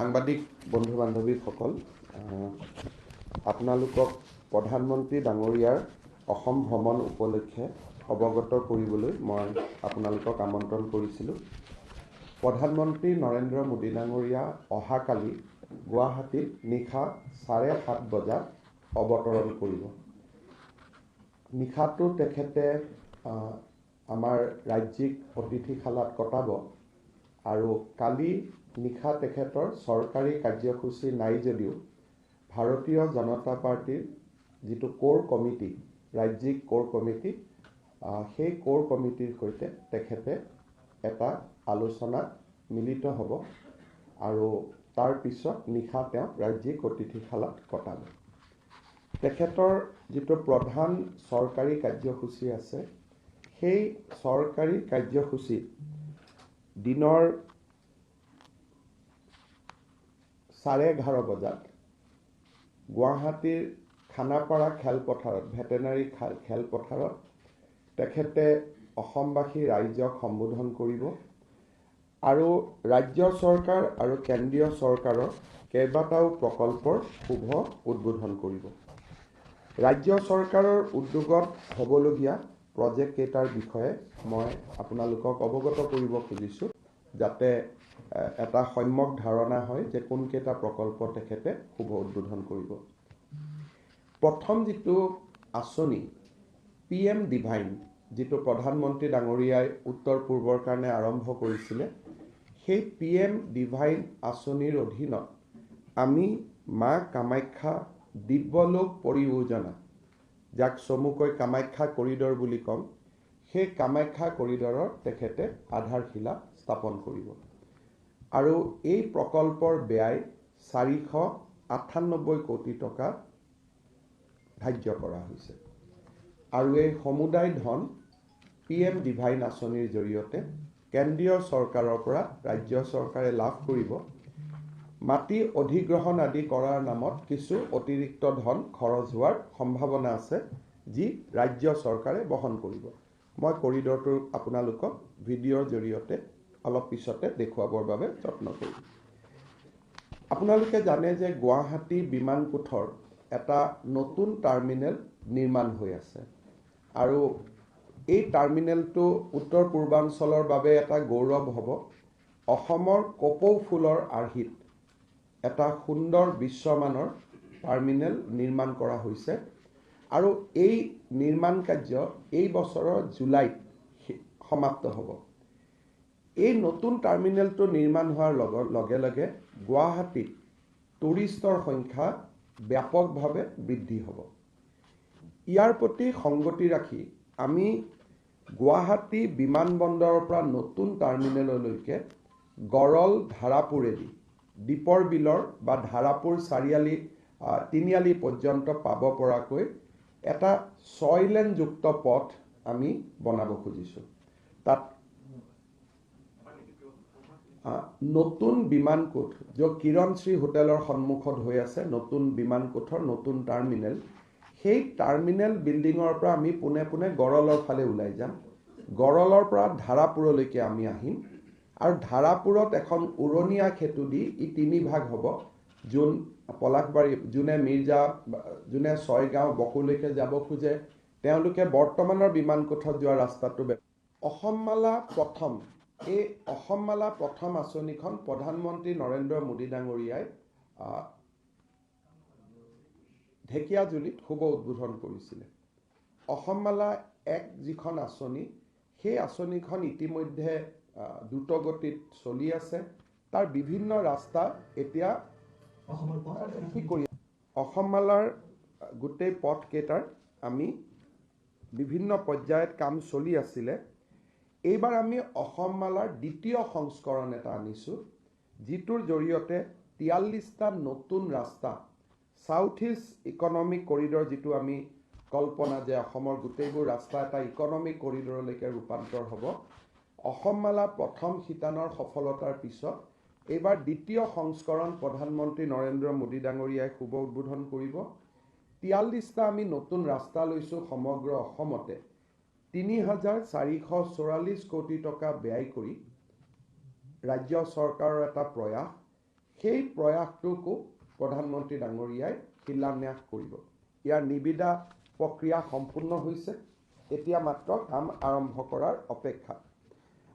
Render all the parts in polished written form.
সাংবাদিক বন্ধু বান্ধৱীসকল, আপোনালোকক প্ৰধানমন্ত্ৰী ডাঙৰীয়াৰ অসম ভ্ৰমণ উপলক্ষে অৱগত কৰিবলৈ মই আপোনালোকক আমন্ত্ৰণ কৰিছিলোঁ। প্ৰধানমন্ত্ৰী নৰেন্দ্ৰ মোদী ডাঙৰীয়া অহাকালি গুৱাহাটীত নিশা 7:30 বজাত অৱতৰণ কৰিব। নিশাটো তেখেতে আমাৰ ৰাজ্যিক অতিথিশালাত কটাব আৰু কালি নিশা তেখেতৰ চৰকাৰী কাৰ্যসূচী নাই যদিও ভাৰতীয় জনতা পাৰ্টিৰ যিটো কোৰ কমিটি, ৰাজ্যিক কোৰ কমিটি, সেই কোৰ কমিটিৰ সৈতে তেখেতে এটা আলোচনাত মিলিত হ'ব আৰু তাৰ পিছত নিশা তেওঁ ৰাজ্যিক অতিথিশালাত কটাব। তেখেতৰ যিটো প্ৰধান চৰকাৰী কাৰ্যসূচী আছে, সেই চৰকাৰী কাৰ্যসূচীত দিনৰ 11:30 বজাত গুৱাহাটীৰ খানাপাৰা খেলপথাৰত, ভেটেনাৰী খেলপথাৰত তেখেতে অসমবাসী ৰাইজক সম্বোধন কৰিব আৰু ৰাজ্য চৰকাৰ আৰু কেন্দ্ৰীয় চৰকাৰৰ কেইবাটাও প্ৰকল্পৰ শুভ উদ্বোধন কৰিব। ৰাজ্য চৰকাৰৰ উদ্যোগত হ'বলগীয়া প্ৰজেক্ট কেইটাৰ বিষয়ে মই আপোনালোকক অৱগত কৰিব খুজিছোঁ, যাতে এটা সম্যক ধাৰণা হয় যে কোনকেইটা প্ৰকল্প তেখেতে শুভ উদ্বোধন কৰিব। প্ৰথম যিটো আঁচনি PM ডিভাইন, যিটো প্ৰধানমন্ত্ৰী ডাঙৰীয়াই উত্তৰ পূৰ্বৰ কাৰণে আৰম্ভ কৰিছিলে, সেই PM ডিভাইন আঁচনিৰ অধীনত আমি মা কামাখ্যা দিব্যলোক পৰিযোজনা, যাক চমুকৈ কামাখ্যা কৰিডৰ বুলি কম, সেই কামাখ্যা কৰিডৰৰ তেখেতে আধাৰশিলা স্থাপন কৰিব আৰু এই প্ৰকল্পৰ ব্যয় 498 কোটি টকা ধাৰ্য কৰা হৈছে আৰু এই সমুদায় ধন PM ডিভাইন আঁচনিৰ জৰিয়তে কেন্দ্ৰীয় চৰকাৰৰ পৰা ৰাজ্য চৰকাৰে লাভ কৰিব। মাটি অধিগ্ৰহণ আদি কৰাৰ নামত কিছু অতিৰিক্ত ধন খৰচ হোৱাৰ সম্ভাৱনা আছে, যি ৰাজ্য চৰকাৰে বহন কৰিব। মই কৰিডৰটো আপোনালোকক ভিডিঅ'ৰ জৰিয়তে অলপ পিছতে দেখুৱাবৰ বাবে যত্ন কৰিম। আপোনালোকে জানে যে গুৱাহাটী বিমান কোঠৰ এটা নতুন টাৰ্মিনেল নিৰ্মাণ হৈ আছে আৰু এই টাৰ্মিনেলটো উত্তৰ পূৰ্বাঞ্চলৰ বাবে এটা গৌৰৱ হ'ব। অসমৰ কপৌ ফুলৰ আৰ্হিত এটা সুন্দৰ বিশ্বমানৰ টাৰ্মিনেল নিৰ্মাণ কৰা হৈছে আৰু এই নিৰ্মাণ কাৰ্য এই বছৰৰ জুলাইত সমাপ্ত হ'ব। এই নতুন টাৰ্মিনেলটো নিৰ্মাণ হোৱাৰ লগে লগে গুৱাহাটীত টুৰিষ্টৰ সংখ্যা ব্যাপকভাৱে বৃদ্ধি হ'ব। ইয়াৰ প্ৰতি সংগতি ৰাখি আমি গুৱাহাটী বিমানবন্দৰৰ পৰা নতুন টাৰ্মিনেললৈকে গড়ল ধাৰাপুৰেদি দীপৰ বিলৰ বা ধাৰাপুৰ চাৰিআলি তিনিআলি পৰ্যন্ত পাব পৰাকৈ এটা 6 লেনযুক্ত পথ আমি বনাব খুজিছোঁ। তাত নতুন বিমান কোঠ, য'ত কিৰণশ্ৰী হোটেলৰ সন্মুখত হৈ আছে নতুন বিমান কোঠৰ নতুন টাৰ্মিনেল, সেই টাৰ্মিনেল বিল্ডিঙৰ পৰা আমি পোনে পোনে গড়লৰ ফালে ওলাই যাম। গড়লৰ পৰা ধাৰাপুৰলৈকে আমি আহিম আৰু ধাৰাপুৰত এখন উৰণীয়া সেতু দি ই 3 ভাগ হ'ব। পলাশবাৰী, যোনে ছয়গাঁও বকোলৈকে যাব খোজে, তেওঁলোকে বৰ্তমানৰ বিমান কোঠত যোৱা ৰাস্তাটো এই অসমমালা প্ৰথম আঁচনিখন প্ৰধানমন্ত্ৰী নৰেন্দ্ৰ মোদী ডাঙৰীয়াই ঢেকীয়াজুলিত শুভ উদ্বোধন কৰিছিলে। অসমমালা 1 যিখন আঁচনি, সেই আঁচনিখন ইতিমধ্যে দ্ৰুতগতিত চলি আছে। তাৰ বিভিন্ন ৰাস্তা এতিয়া অসমমালাৰ গোটেই পথকেইটাৰ আমি বিভিন্ন পৰ্যায়ত কাম চলি আছিলে। এইবাৰ আমি অসমমালাৰ দ্বিতীয় সংস্কৰণ এটা আনিছোঁ, যিটোৰ জৰিয়তে 43টা নতুন ৰাস্তা, সাউথ ইষ্ট ইকনমিক কৰিডৰ, যিটো আমি কল্পনা যে অসমৰ গোটেইবোৰ ৰাস্তা এটা ইকনমিক কৰিডৰলৈকে ৰূপান্তৰ হ'ব। অসমমালা প্ৰথম শিতানৰ সফলতাৰ পিছত এইবাৰ দ্বিতীয় সংস্কৰণ প্ৰধানমন্ত্ৰী নৰেন্দ্ৰ মোদী ডাঙৰীয়াই শুভ উদ্বোধন কৰিব। 43টা আমি নতুন ৰাস্তা লৈছোঁ সমগ্ৰ অসমতে। 3,444 কোটি টকা ব্যয় কৰি ৰাজ্য চৰকাৰৰ এটা প্ৰয়াস। সেই প্ৰয়াসটোকো প্ৰধানমন্ত্ৰী ডাঙৰীয়াই শিলান্যাস কৰিব। ইয়াৰ নিবিদা প্ৰক্ৰিয়া সম্পূৰ্ণ হৈছে, এতিয়া মাত্ৰ কাম আৰম্ভ কৰাৰ অপেক্ষা।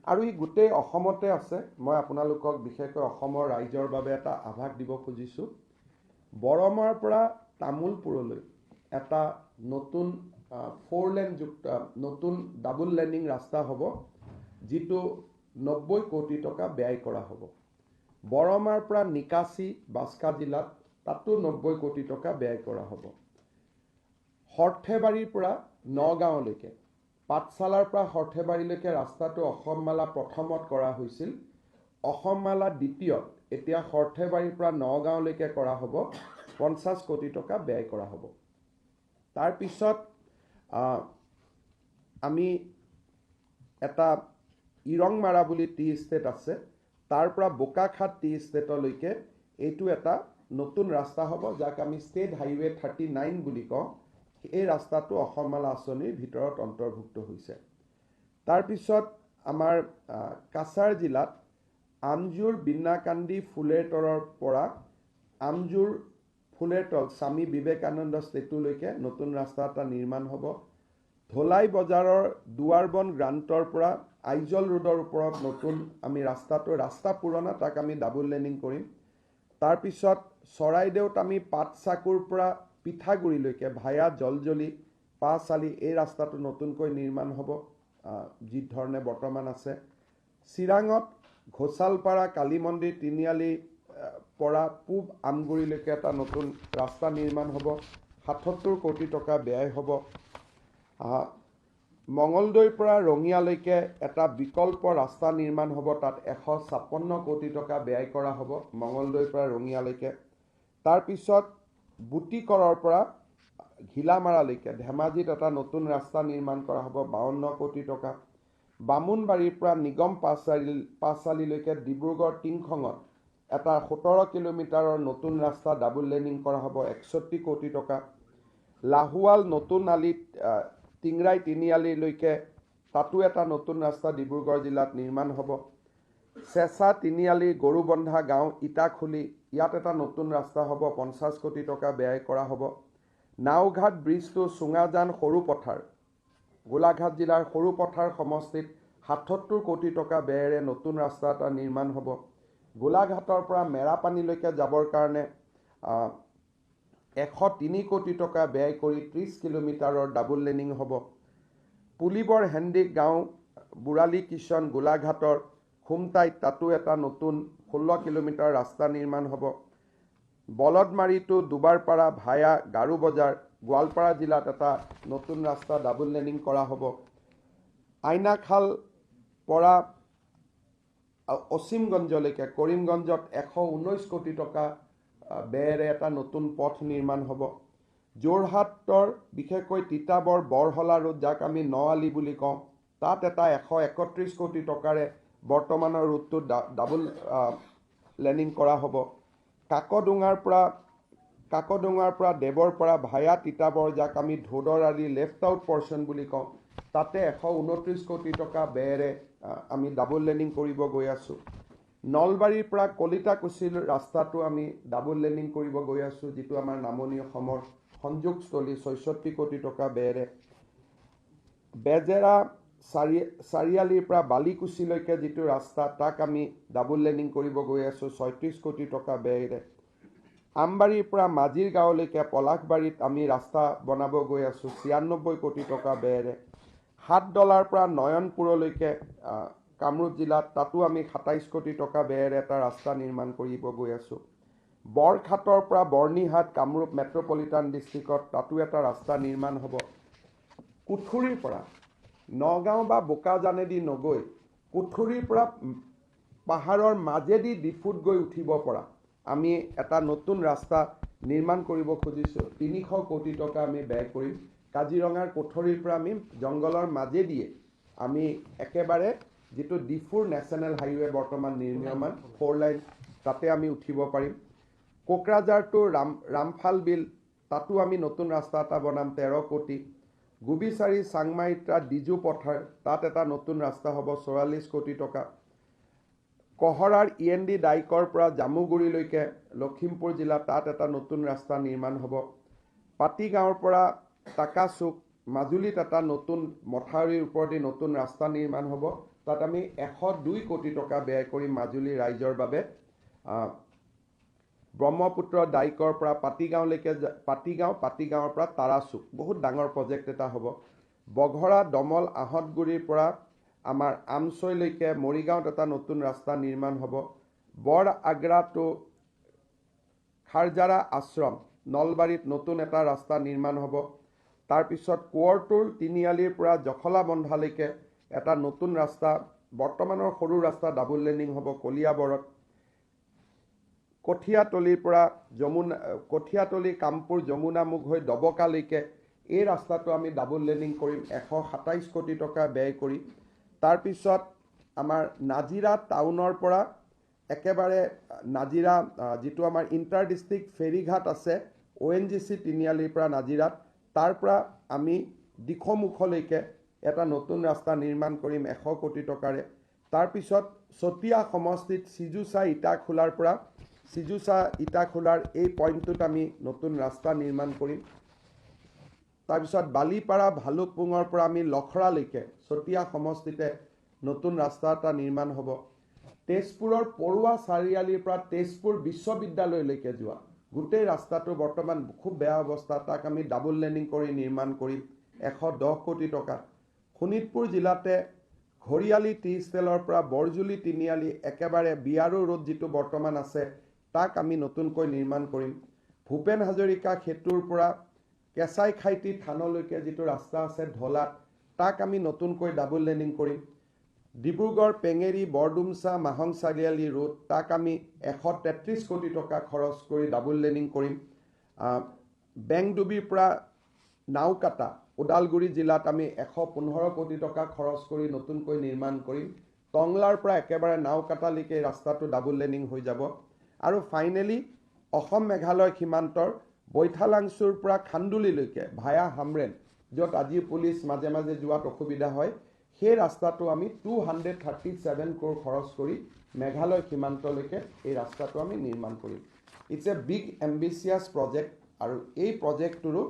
আৰু ই গোটেই অসমতে আছে। মই আপোনালোকক বিশেষকৈ অসমৰ ৰাইজৰ বাবে এটা আভাস দিব খুজিছোঁ। বৰমাৰ পৰা তামোলপুৰলৈ এটা নতুন 4 লেনযুক্ত নতুন ডাবল লেনিং ৰাস্তা হ'ব, যিটো 90 কোটি টকা ব্যয় কৰা হ'ব। বৰমাৰ পৰা নিকাচি বাস্কা জিলাত তাতো 90 কোটি টকা ব্যয় কৰা হ'ব। সৰ্থেবাৰীৰ পৰা নগাঁৱলৈকে, পাঠশালাৰ পৰা সৰ্থেবাৰীলৈকে ৰাস্তাটো অসমমালা প্ৰথমত কৰা হৈছিল। অসমমালা দ্বিতীয়ত এতিয়া সৰ্থেবাৰীৰ পৰা নগাঁৱলৈকে কৰা হ'ব, 50 কোটি টকা ব্যয় কৰা হ'ব। তাৰপিছত আমি এটা ইৰংমাৰা বুলি টি ষ্টেট আছে, তাৰ পৰা বোকাখাট টি ষ্টেটলৈকে এইটো এটা নতুন ৰাস্তা হ'ব, যাক আমি ষ্টেট হাইৱে 39 বুলি কওঁ। এই ৰাস্তাটো অসমমালা আঁচনিৰ ভিতৰত অন্তৰ্ভুক্ত হৈছে। তাৰপিছত আমাৰ কাছাৰ জিলাত আমজোৰ বিন্নাকান্দি ফুলেৰতলৰ পৰা আমজোৰ ফুলেৰতল স্বামী বিবেকানন্দ ষ্টেচুলৈকে নতুন ৰাস্তা এটা নিৰ্মাণ হ'ব। ধলাই বজাৰৰ দুৱাৰবন গ্ৰান্টৰ পৰা আইজল ৰোডৰ ওপৰত নতুন আমি ৰাস্তা পুৰণা, তাক আমি ডাবল লেনিং কৰিম। তাৰপিছত চৰাইদেউত আমি পাটচাকুৰ পৰা পিঠাগুৰিলৈকে ভায়া জলজলি পাঁচালি এই ৰাস্তাটো নতুনকৈ নিৰ্মাণ হ'ব, যি ধৰণে বৰ্তমান আছে। চিৰাঙত ঘোচালপাৰা কালী মন্দিৰ তিনিআলি পৰা পূব আমগুৰিলৈকে এটা নতুন ৰাস্তা নিৰ্মাণ হ'ব, 77 কোটি টকা ব্যয় হ'ব। মঙলদৈৰ পৰা ৰঙিয়ালৈকে এটা বিকল্প ৰাস্তা নিৰ্মাণ হ'ব, তাত 156 কোটি টকা ব্যয় কৰা হ'ব মঙলদৈৰ পৰা ৰঙিয়ালৈকে। তাৰপিছত বুটিকৰৰ পৰা ঘিলামাৰালৈকে ধেমাজিত এটা নতুন ৰাস্তা নিৰ্মাণ কৰা হ'ব, 52 কোটি টকা। বামুণবাৰীৰ পৰা নিগম পাঁচচালিলৈকে ডিব্ৰুগড় টিংখঙত এটা 17 কিলোমিটাৰৰ নতুন ৰাস্তা ডাবল লেনিং কৰা হ'ব, 61 কোটি টকা। লাহোৱাল নতুন আলিত টিংৰাই তিনিআলিলৈকে তাতো এটা নতুন ৰাস্তা ডিব্ৰুগড় জিলাত নিৰ্মাণ হ'ব। চেঁচা তিনিআলি গৰুবন্ধা গাঁও ইটাখুলি, ইয়াত এটা নতুন ৰাস্তা হ'ব, 50 কোটি টকা ব্যয় কৰা হ'ব। নাওঘাট ব্ৰিজটো চুঙাজান সৰুপথাৰ, গোলাঘাট জিলাৰ সৰুপথাৰ সমষ্টিত 77 কোটি টকা ব্যয়েৰে নতুন ৰাস্তা এটা নিৰ্মাণ হ'ব। গোলাঘাটৰ পৰা মেৰাপানীলৈকে যাবৰ কাৰণে 103 কোটি টকা ব্যয় কৰি 30 কিলোমিটাৰৰ ডাবল লেনিং হ'ব। পুলিবৰ হেন্দিক গাঁও বুৰালী কিষণ গোলাঘাটৰ খুমটাইত তাতো এটা নতুন 16 কিলোমিটাৰ ৰাস্তা নিৰ্মাণ হ'ব। বলদমাৰীটো দুবাৰপাৰা ভায়া গাৰু বজাৰ গোৱালপাৰা জিলাত এটা নতুন ৰাস্তা ডাবল লেনিং কৰা হ'ব। আইনাখাল পৰা অছিমগঞ্জলৈকে কৰিমগঞ্জত 119 কোটি টকা ব্যয়েৰে এটা নতুন পথ নিৰ্মাণ হ'ব। যোৰহাটৰ বিশেষকৈ তিতাবৰ বৰহলা ৰোড, যাক আমি নআলি বুলি কওঁ, তাত এটা 131 কোটি টকাৰে বৰ্তমানৰ ৰোডটো ডাবল লেনিং কৰা হ'ব। কাকডোঙাৰ পৰা দেৱৰপাৰা ভায়া তিতাবৰ, যাক আমি ধোদৰ আলি লেফ্ট আউট পৰ্চন বুলি কওঁ, তাতে 129 কোটি টকা ব্যয়েৰে আমি ডাবল লেনিং কৰিব গৈ আছোঁ। নলবাৰীৰ পৰা কলিতাকুছিৰ ৰাস্তাটো আমি ডাবল লেনিং কৰিব গৈ আছোঁ, যিটো আমাৰ নামনি অসমৰ সংযোগস্থলী, 64 কোটি টকা ব্যয়েৰে। বেজেৰা চাৰিআলিৰ পৰা বালিকুছিলৈকে যিটো ৰাস্তা, তাক আমি ডাবল লেনিং কৰিব গৈ আছোঁ, 36 কোটি টকা ব্যয়েৰে। আমবাৰীৰ পৰা মাজিৰ গাঁৱলৈকে পলাশবাৰীত আমি ৰাস্তা বনাব গৈ আছোঁ, 96 কোটি টকা ব্যয়েৰে। হাটডলাৰ পৰা নয়নপুৰলৈকে কামৰূপ জিলাত, তাতো আমি 27 কোটি টকা ব্যয়েৰে এটা ৰাস্তা নিৰ্মাণ কৰিব গৈ আছোঁ। বৰঘাটৰ পৰা বৰ্ণিহাট কামৰূপ মেট্ৰপলিটান ডিষ্ট্ৰিক্টত তাতো এটা ৰাস্তা নিৰ্মাণ হ'ব। কুঠুৰিৰ পৰা নগাঁও বা বোকাজানেদি নগৈ কুঠুৰিৰ পৰা পাহাৰৰ মাজেদি ডিফুত গৈ উঠিব পৰা আমি এটা নতুন ৰাস্তা নিৰ্মাণ কৰিব খুজিছোঁ, 300 কোটি টকা আমি ব্যয় কৰিম। কাজিৰঙাৰ কুঠুৰিৰ পৰা আমি জংঘলৰ মাজেদিয়ে আমি একেবাৰে যিটো ডিফুৰ নেশ্যনেল হাইৱে বৰ্তমান নিৰ্মীয়মান 4 লাইন, তাতে আমি উঠিব পাৰিম। কোকৰাঝাৰ টু ৰামফাল বিল, তাতো আমি নতুন ৰাস্তা এটা বনাম, 13 কোটি। গুবিচাৰী চাংমাইত্ৰা ডিজু পথাৰ, তাত এটা নতুন ৰাস্তা হ'ব, 44 কোটি টকা। কহৰাৰ END ডাইকৰ পৰা জামুগুৰিলৈকে লখিমপুৰ জিলা তাত এটা নতুন ৰাস্তা নিৰ্মাণ হ'ব। পাতিগাঁৱৰ পৰা টাকাচুক মাজুলীত এটা নতুন মথাউৰিৰ ওপৰেদি নতুন ৰাস্তা নিৰ্মাণ হ'ব। তাত আমি 102 কোটি টকা ব্যয় কৰি মাজুলী ৰাইজৰ বাবে ব্ৰহ্মপুত্ৰ ডাইকৰ পৰা পাতিগাঁৱলৈকে পাতিগাঁৱৰ পৰা তাৰাচুক বহুত ডাঙৰ প্ৰজেক্ট এটা হ'ব। বঘৰা দমল আহতগুৰিৰ পৰা আমাৰ আমচৈলৈকে মৰিগাঁৱত এটা নতুন ৰাস্তা নিৰ্মাণ হ'ব। বৰ আগ্ৰা টু খাৰজাৰা আশ্ৰম নলবাৰীত নতুন এটা ৰাস্তা নিৰ্মাণ হ'ব। তাৰপিছত কোৱৰটোল তিনিআলিৰ পৰা জখলাবন্ধালৈকে এটা নতুন ৰাস্তা, বৰ্তমানৰ সৰু ৰাস্তা ডাবল লেনিং হ'ব কলিয়াবৰত। কঠীয়াতলিৰ পৰা কঠীয়াতলি কামপুৰ যমুনামুখ হৈ দবকালৈকে এই ৰাস্তাটো আমি ডাবল লেনিং কৰিম 127 কোটি টকা ব্যয় কৰি। তাৰপিছত আমাৰ নাজিৰা টাউনৰ পৰা একেবাৰে নাজিৰা যিটো আমাৰ ইণ্টাৰ ডিষ্ট্ৰিক্ট ফেৰীঘাট আছে ONGC তিনিআলিৰ পৰা নাজিৰাত, তাৰ পৰা আমি দিখৌমুখলৈকে এটা নতুন ৰাস্তা নিৰ্মাণ কৰিম 100 কোটি টকাৰে। তাৰপিছত চতিয়া সমষ্টিত সিজুচা ইটাখোলাৰ পৰা সিজুচা ইটাখোলাৰ এই পইণ্টটোত আমি নতুন ৰাস্তা নিৰ্মাণ কৰিম। তাৰপিছত বালিপাৰা ভালুকপুঙৰ পৰা আমি লখৰালৈকে চতিয়া সমষ্টিতে নতুন ৰাস্তা এটা নিৰ্মাণ হ'ব। তেজপুৰৰ পৰুৱা চাৰিআলিৰ পৰা তেজপুৰ বিশ্ববিদ্যালয়লৈকে যোৱা গোটেই ৰাস্তাটো বৰ্তমান খুব বেয়া অৱস্থা, তাক আমি ডাবল লেনিং কৰি নিৰ্মাণ কৰিম 110 কোটি টকা। শোণিতপুৰ জিলাতে ঘৰিয়ালি টি ষ্টেলৰ পৰা বৰজুলি তিনিআলি একেবাৰে বিয়াৰো ৰোড যিটো বৰ্তমান আছে তাক আমি নতুনকৈ নিৰ্মাণ কৰিম। ভূপেন হাজৰিকা সেতুৰ পৰা কেঁচাই খাইটি থানলৈকে যিটো ৰাস্তা আছে ঢলাত, তাক আমি নতুনকৈ ডাবল লেনিং কৰিম। ডিব্ৰুগড় পেঙেৰি বৰডুমচা মাহং চাৰিআলি ৰোড, তাক আমি 133 কোটি টকা খৰচ কৰি ডাবল লেনিং কৰিম। বেংডুবিৰ পৰা নাওকাটা ওদালগুৰি জিলাত আমি 115 কোটি টকা খৰচ কৰি নতুনকৈ নিৰ্মাণ কৰিম। টংলাৰ পৰা একেবাৰে নাওকাটালৈকে ৰাস্তাটো ডাবল লেনিং হৈ যাব। আৰু ফাইনেলি অসম মেঘালয় সীমান্তৰ বৈঠালাংচুৰ পৰা খান্দুলিলৈকে ভায়া হামৰেন, য'ত আজি পুলিচ মাজে মাজে যোৱাত অসুবিধা হয়, সেই ৰাস্তাটো আমি 237 crore খৰচ কৰি মেঘালয় সীমান্তলৈকে এই ৰাস্তাটো আমি নিৰ্মাণ কৰিম। ইটছ এ বিগ এম্বিচিয়াছ প্ৰজেক্ট আৰু এই প্ৰজেক্টটোৰো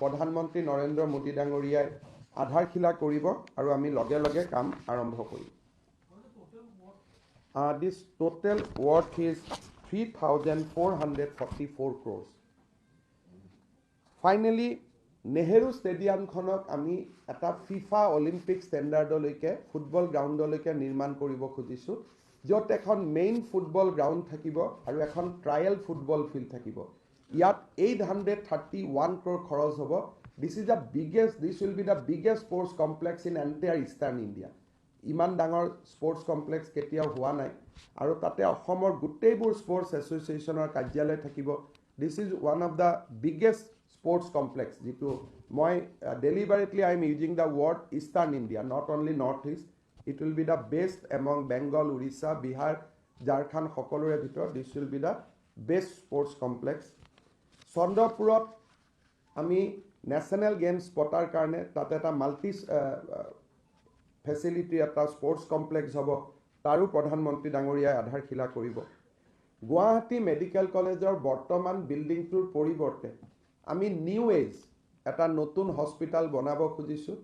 প্ৰধানমন্ত্ৰী নৰেন্দ্ৰ মোদী ডাঙৰীয়াই আধাৰশিলা কৰিব আৰু আমি লগে লগে কাম আৰম্ভ কৰিম। This total worth is 3,444 crores. Finally, Nehru ষ্টেডিয়ামখনক আমি এটা ফিফা অলিম্পিক ষ্টেণ্ডাৰ্ডলৈকে ফুটবল গ্ৰাউণ্ডলৈকে নিৰ্মাণ কৰিব খুজিছোঁ, য'ত এখন মেইন ফুটবল গ্ৰাউণ্ড থাকিব আৰু এখন ট্ৰায়েল ফুটবল ফিল্ড থাকিব। ইয়াত 831 crore খৰচ হ'ব। This will be the biggest sports complex in entire Eastern India. ইমান ডাঙৰ স্পৰ্টছ কমপ্লেক্স কেতিয়াও হোৱা নাই আৰু তাতে অসমৰ গোটেইবোৰ স্পৰ্টছ এছ'চিয়েশ্যনৰ কাৰ্যালয় থাকিব। This is one of the biggest sports complex, যিটো মই deliberately I am using the word eastern India, not only north east. It will be the best among Bengal, Orissa, Bihar, Jharkhand সকলোৰে ভিতৰত this will be the best sports complex. চন্দ্ৰপুৰত আমি national games পতাৰ কাৰণে তাতে এটা মাল্টি ফেচিলিটি এটা স্পৰ্টছ কমপ্লেক্স হ'ব, তাৰো প্ৰধানমন্ত্ৰী ডাঙৰীয়াই আধাৰশিলা কৰিব। গুৱাহাটী মেডিকেল কলেজৰ বৰ্তমান বিল্ডিংটোৰ পৰিৱৰ্তে আমি নিউ এজ এটা নতুন হস্পিটেল বনাব খুজিছোঁ।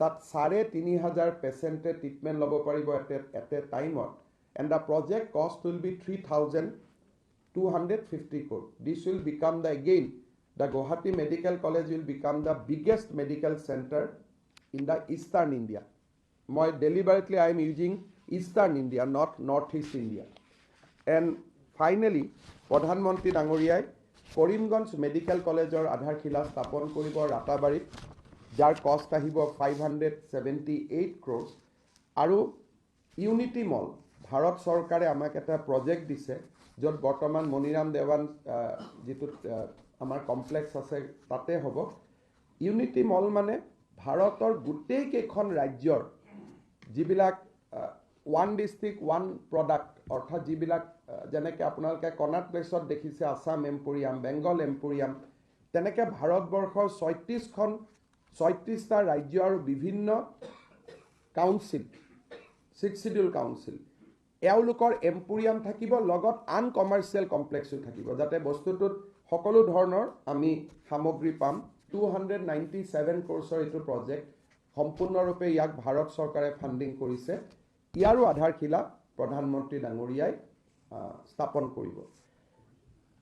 তাত 3,500 পেচেণ্টে ট্ৰিটমেণ্ট ল'ব পাৰিব এট এ টাইমত, এণ্ড দ্য প্ৰজেক্ট কষ্ট will be 3,250 crore. This will become the Guwahati Medical College will become the biggest medical center in the Eastern India. মই deliberately I am using Eastern India, not Northeast India. And finally, প্ৰধানমন্ত্ৰী ডাঙৰীয়াই Karimganj medical কলেজৰ আধাৰশিলা স্থাপন কৰিব ৰাতাবাৰীত, যাৰ কষ্ট আহিব 578 crores. আৰু ইউনিটি মল, ভাৰত চৰকাৰে আমাক এটা প্ৰজেক্ট দিছে য'ত বৰ্তমান মণিৰাম দেৱান যিটো আমাৰ কমপ্লেক্স আছে তাতে হ'ব। ইউনিটি মল মানে ভাৰতৰ গোটেইকেইখন ৰাজ্যৰ যিবিলাক ওৱান ডিষ্ট্ৰিক্ট ওৱান প্ৰডাক্ট, অৰ্থাৎ যিবিলাক যেনেকৈ আপোনালোকে কনাট প্লেচত দেখিছে আছাম এম্পৰিয়াম, বেংগল এম্পৰিয়াম, তেনেকৈ ভাৰতবৰ্ষৰ 36টা ৰাজ্য আৰু বিভিন্ন কাউন্সিল, 6 শিডিউল কাউন্সিল, এওঁলোকৰ এম্পোৰিয়াম থাকিব, লগত আনকমাৰ্চিয়েল কমপ্লেক্সো থাকিব, যাতে বস্তুটোত সকলো ধৰণৰ আমি সামগ্ৰী পাম। 297 ক্ৰ'ৰ্ছৰ এইটো প্ৰজেক্ট, সম্পূৰ্ণৰূপে ইয়াক ভাৰত চৰকাৰে ফাণ্ডিং কৰিছে। ইয়াৰো আধাৰশিলা প্ৰধানমন্ত্ৰী ডাঙৰীয়াই স্থাপন কৰিব।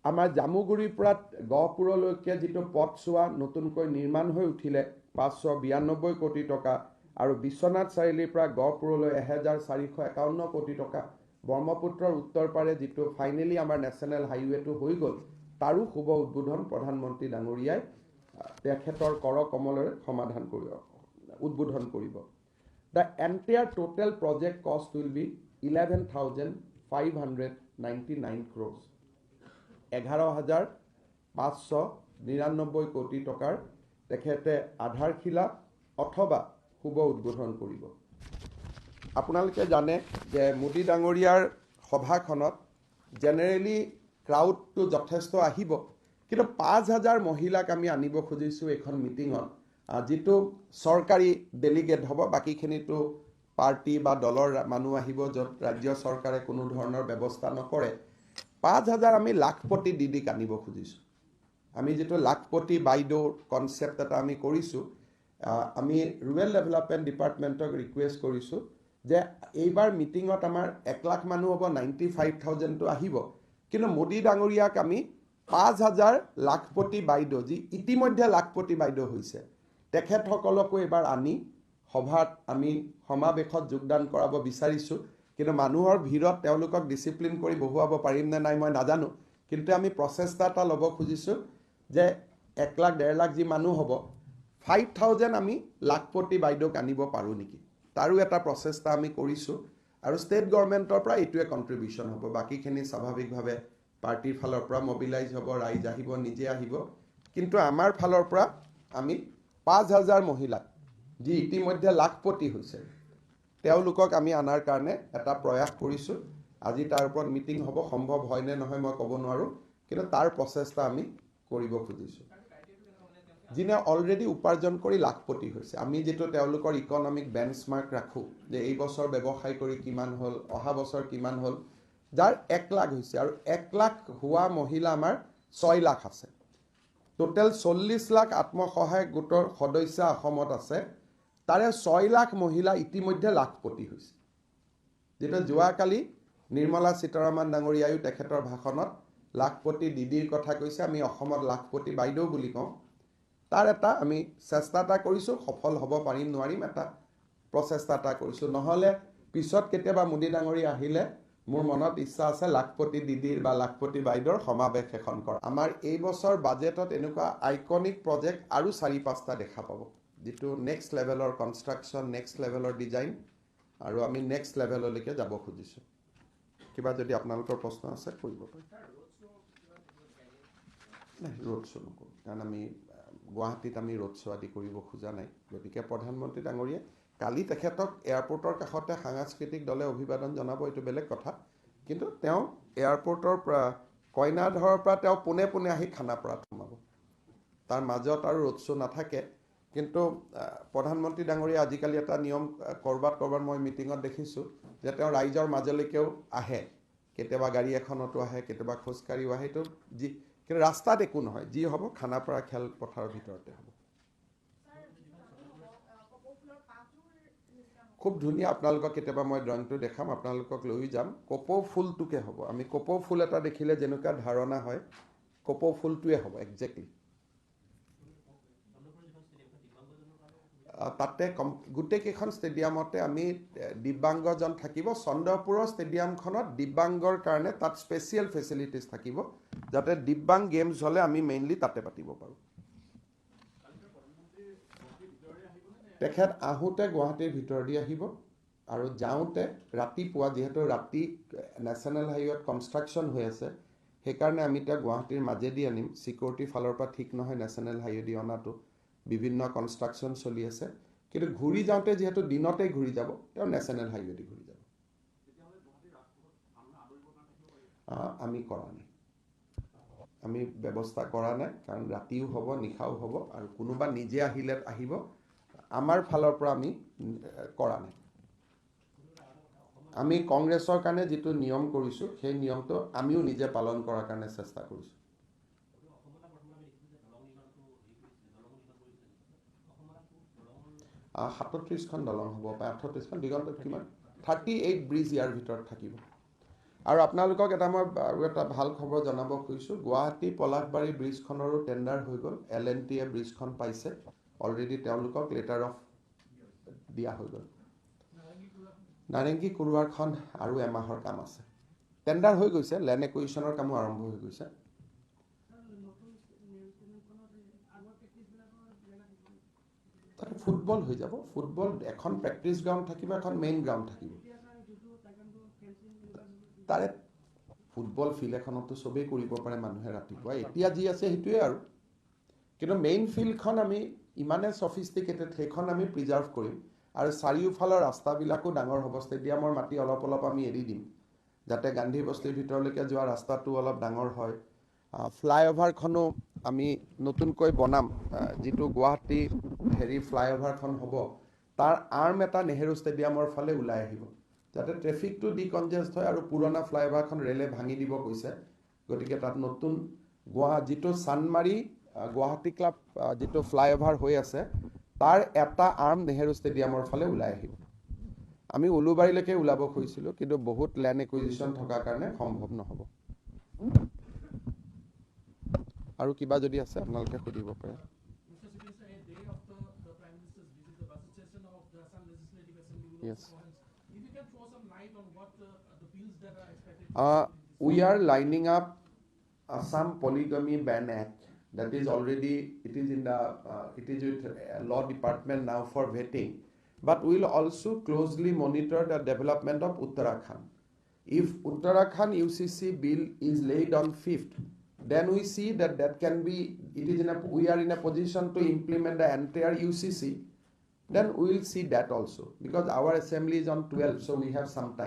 আমাৰ জামুগুৰিৰ পৰা গহপুৰলৈকে যিটো পথছোৱা নতুনকৈ নিৰ্মাণ হৈ উঠিলে 592 কোটি টকা, আৰু বিশ্বনাথ চাৰিআলিৰ পৰা গহপুৰলৈ 1451 কোটি টকা, ব্ৰহ্মপুত্ৰৰ উত্তৰ পাৰে যিটো ফাইনেলি আমাৰ নেশ্যনেল হাইৱেটো হৈ গ'ল, তাৰো শুভ উদ্বোধন প্ৰধানমন্ত্ৰী ডাঙৰীয়াই তেখেতৰ কৰ কমলেৰে উদ্বোধন কৰিব। The entire total project cost will be 11,599 crores. 11,599 কোটি টকাৰ তেখেতে আধাৰশিলা অথবা শুভ উদ্বোধন কৰিব। আপোনালোকে জানে যে মোদী ডাঙৰীয়াৰ সভাখনত জেনেৰেলি ক্ৰাউডটো যথেষ্ট আহিব, কিন্তু 5,000 মহিলাক আমি আনিব খুজিছোঁ এইখন মিটিঙত, যিটো চৰকাৰী ডেলিগেট হ'ব, বাকীখিনিতো পাৰ্টি বা দলৰ মানুহ আহিব, য'ত ৰাজ্য চৰকাৰে কোনো ধৰণৰ ব্যৱস্থা নকৰে। 5,000 আমি লাখপতি দিদিক আনিব খুজিছোঁ। আমি যিটো লাখপতি বাইদেউৰ কনচেপ্ট এটা আমি কৰিছোঁ, আমি ৰুৰেল ডেভেলপমেণ্ট ডিপাৰ্টমেণ্টক ৰিকুৱেষ্ট কৰিছোঁ যে এইবাৰ মিটিঙত আমাৰ 1 লাখ মানুহ হ'ব, 95,000টো আহিব, কিন্তু মোদী ডাঙৰীয়াক আমি 5,000 লাখপতি বাইদেউ, যি ইতিমধ্যে লাখপতি বাইদেউ হৈছে, তেখেতসকলকো এইবাৰ আনি সভাত আমি সমাৱেশত যোগদান কৰাব বিচাৰিছোঁ। কিন্তু মানুহৰ ভিৰত তেওঁলোকক ডিচিপ্লিন কৰি বহুৱাব পাৰিম নে নাই মই নাজানো, কিন্তু আমি প্ৰচেষ্টা এটা ল'ব খুজিছোঁ যে 1 লাখ 1.5 লাখ যি মানুহ হ'ব, 5,000 আমি লাখপতি বাইদেউক আনিব পাৰোঁ নেকি, তাৰো এটা প্ৰচেষ্টা আমি কৰিছোঁ। আৰু ষ্টেট গভৰ্ণমেণ্টৰ পৰা এইটোৱে কণ্ট্ৰিবিউশ্যন হ'ব, বাকীখিনি স্বাভাৱিকভাৱে পাৰ্টিৰ ফালৰ পৰা মবিলাইজ হ'ব, ৰাইজ আহিব, নিজে আহিব। কিন্তু আমাৰ ফালৰ পৰা আমি 5,000 মহিলাক, যি ইতিমধ্যে লাখপতি হৈছে, তেওঁলোকক আমি আনাৰ কাৰণে এটা প্ৰয়াস কৰিছোঁ। আজি তাৰ ওপৰত মিটিং হ'ব, সম্ভৱ হয় নে নহয় মই ক'ব নোৱাৰোঁ, কিন্তু তাৰ প্ৰচেষ্টা আমি কৰিব খুজিছোঁ। যিনে অলৰেডি উপাৰ্জন কৰি লাখপতি হৈছে, আমি যিটো তেওঁলোকৰ ইকনমিক বেঞ্চমাৰ্ক ৰাখোঁ যে এই বছৰ ব্যৱসায় কৰি কিমান হ'ল, অহা বছৰ কিমান হ'ল, যাৰ 1 লাখ হৈছে, আৰু 1 লাখ হোৱা মহিলা আমাৰ 6 লাখ আছে। টোটেল 40 লাখ আত্মসহায়ক গোটৰ সদস্য অসমত আছে, তাৰে 6 লাখ মহিলা ইতিমধ্যে লাখপতি হৈছে। যেটা যোৱাকালি নিৰ্মলা সীতাৰামন ডাঙৰীয়ায়ো তেখেতৰ ভাষণত লাখপতি দিদিৰ কথা কৈছে, আমি অসমত লাখপতি বাইদেউ বুলি কওঁ। তাৰ এটা আমি চেষ্টা এটা কৰিছোঁ, সফল হ'ব পাৰিম নোৱাৰিম এটা প্ৰচেষ্টা এটা কৰিছোঁ। নহ'লে পিছত কেতিয়াবা মোদী ডাঙৰীয়া আহিলে মোৰ মনত ইচ্ছা আছে লাখপতি দিদিৰ বা লাখপতি বাইদেউৰ সমাৱেশ এখন কৰা। আমাৰ এই বছৰ বাজেটত এনেকুৱা আইকনিক প্ৰজেক্ট আৰু 4-5টা দেখা পাব, যিটো নেক্সট লেভেলৰ কনষ্ট্ৰাকশ্যন, নেক্সট লেভেলৰ ডিজাইন, আৰু আমি নেক্সট লেভেললৈকে যাব খুজিছোঁ। কিবা যদি আপোনালোকৰ প্ৰশ্ন আছে কৰিব পাৰি। নাই, ৰোড শ্ব' নকৰোঁ, কাৰণ আমি গুৱাহাটীত আমি ৰোড শ্ব' আদি কৰিব খোজা নাই। গতিকে প্ৰধানমন্ত্ৰী ডাঙৰীয়াই কালি তেখেতক এয়াৰপৰ্টৰ কাষতে সাংস্কৃতিক দলে অভিবাদন জনাব, এইটো বেলেগ কথা, কিন্তু তেওঁ এয়াৰপৰ্টৰ পৰা কইনাধৰৰ পৰা তেওঁ পোনে পোনে আহি খানাপাৰাত সোমাব, তাৰ মাজত আৰু ৰোড শ্ব' নাথাকে। কিন্তু প্ৰধানমন্ত্ৰী ডাঙৰীয়া আজিকালি এটা নিয়ম ক'ৰবাত মই মিটিঙত দেখিছোঁ যে তেওঁ ৰাইজৰ মাজলৈকেও আহে, কেতিয়াবা গাড়ী এখনতো আহে, কেতিয়াবা খোজকাঢ়িও আহে, সেইটো কিন্তু ৰাস্তাত একো নহয়, যি হ'ব খানাপাৰা খেলপথাৰৰ ভিতৰতে হ'ব। খুব ধুনীয়া, আপোনালোকক কেতিয়াবা মই ড্ৰয়িংটো দেখাম, আপোনালোকক লৈ যাম। কপৌ ফুলটোকে হ'ব, আমি কপৌ ফুল এটা দেখিলে যেনেকুৱা ধাৰণা হয়, কপৌ ফুলটোৱে হ'ব একজেক্টলি। তাতে গোটেইকেইখন ষ্টেডিয়ামতে আমি দিব্যাংগজন থাকিব। চন্দ্ৰপুৰৰ ষ্টেডিয়ামখনত দিব্যাংগৰ কাৰণে তাত স্পেচিয়েল ফেচিলিটিজ থাকিব, যাতে দিব্যাংগ গেমছ হ'লে আমি মেইনলি তাতে পাতিব পাৰোঁ। তেখেত আহোঁতে গুৱাহাটীৰ ভিতৰেদি আহিব, আৰু যাওঁতে ৰাতিপুৱা, যিহেতু ৰাতি নেশ্যনেল হাইৱেত কনষ্ট্ৰাকশ্যন হৈ আছে, সেইকাৰণে আমি এতিয়া গুৱাহাটীৰ মাজেদি আনিম। ছিকিউৰিটিৰ ফালৰ পৰা ঠিক নহয় নেশ্যনেল হাইৱেদি অনাটো, বিভিন্ন কনষ্ট্ৰাকশ্যন চলি আছে, কিন্তু ঘূৰি যাওঁতে যিহেতু দিনতেই ঘূৰি যাব, তেওঁ নেশ্যনেল হাইৱেদি ঘূৰি যাব। আমি কৰা নাই, আমি ব্যৱস্থা কৰা নাই, কাৰণ ৰাতিও হ'ব, নিশাও হ'ব, আৰু কোনোবা নিজে আহিলে আহিব, আমাৰ ফালৰ পৰা আমি কৰা নাই। আমি কংগ্ৰেছৰ কাৰণে যিটো নিয়ম কৰিছোঁ সেই নিয়মটো আমিও নিজে পালন কৰাৰ কাৰণে চেষ্টা কৰিছোঁ। 37খন দলং হ'ব পাৰে, 38খন দিগন্ত কিমান 38 ব্ৰিজ ইয়াৰ ভিতৰত থাকিব। আৰু আপোনালোকক এটা মই আৰু এটা ভাল খবৰ জনাব খুজিছোঁ, গুৱাহাটী পলাশবাৰী ব্ৰিজখনৰো টেণ্ডাৰ হৈ গ'ল। L&Tয়ে ব্ৰিজখন পাইছে অলৰেডি, তেওঁলোকক লেটাৰ অফ দিয়া হৈ গ'ল। নাৰেংগী কুৰুৱাৰখন আৰু এমাহৰ কাম আছে। টেণ্ডাৰ হৈ গৈছে, লেণ্ড একুইজিশ্যনৰ কামো আৰম্ভ হৈ গৈছে। তাতে ফুটবল হৈ যাব, ফুটবল এখন প্ৰেক্টিছ গ্ৰাউণ্ড থাকিব, এখন মেইন গ্ৰাউণ্ড থাকিব। তাৰে ফুটবল ফিল্ড এখনতো চবেই কৰিব পাৰে মানুহে ৰাতিপুৱা, এতিয়া যি আছে সেইটোৱে আৰু। কিন্তু মেইন ফিল্ডখন আমি ইমানে ছফিষ্টিকেটেড, সেইখন আমি প্ৰিজাৰ্ভ কৰিম। আৰু চাৰিওফালৰ ৰাস্তাবিলাকো ডাঙৰ হ'ব, ষ্টেডিয়ামৰ মাটি অলপ অলপ আমি এৰি দিম, যাতে গান্ধী বস্তিৰ ভিতৰলৈকে যোৱা ৰাস্তাটো অলপ ডাঙৰ হয়। ফ্লাইঅভাৰখনো আমি নতুনকৈ বনাম, যিটো গুৱাহাটী ফ্লাইঅভাৰখন হ'ব, তাৰ আৰ্ম এটা নেহেৰু ষ্টেডিয়ামৰ ফালে ওলাই আহিব, যাতে ট্ৰেফিকটো ডিকনজেষ্ট হয়। আৰু পুৰণা ফ্লাইঅভাৰখন ৰেলে ভাঙি দিব কৈছে, গতিকে তাত নতুন যিটো চানমাৰী গুৱাহাটী ক্লাব যিটো ফ্লাইঅভাৰ হৈ আছে, তাৰ এটা আৰ্ম নেহেৰু ষ্টেডিয়ামৰ ফালে ওলাই আহিব। আমি উলুবাৰীলৈকে ওলাব খুজিছিলোঁ, কিন্তু বহুত লেণ্ড একুইজিশ্যন থকাৰ কাৰণে সম্ভৱ নহ'ব। আৰু কিবা যদি আছে আপোনালোকে সুধিব পাৰে। Yes. If you can throw some light on what the bills that are expected. We are lining up Assam Polygamy Ban Act that is already, it is with law department now for vetting, but we will also closely monitor the development of Uttarakhand. If Uttarakhand UCC bill is laid on 5th, then we see that can be, we are in a position to implement the entire UCC. Then we will see that also, because our assembly is on 12th, so we have some time.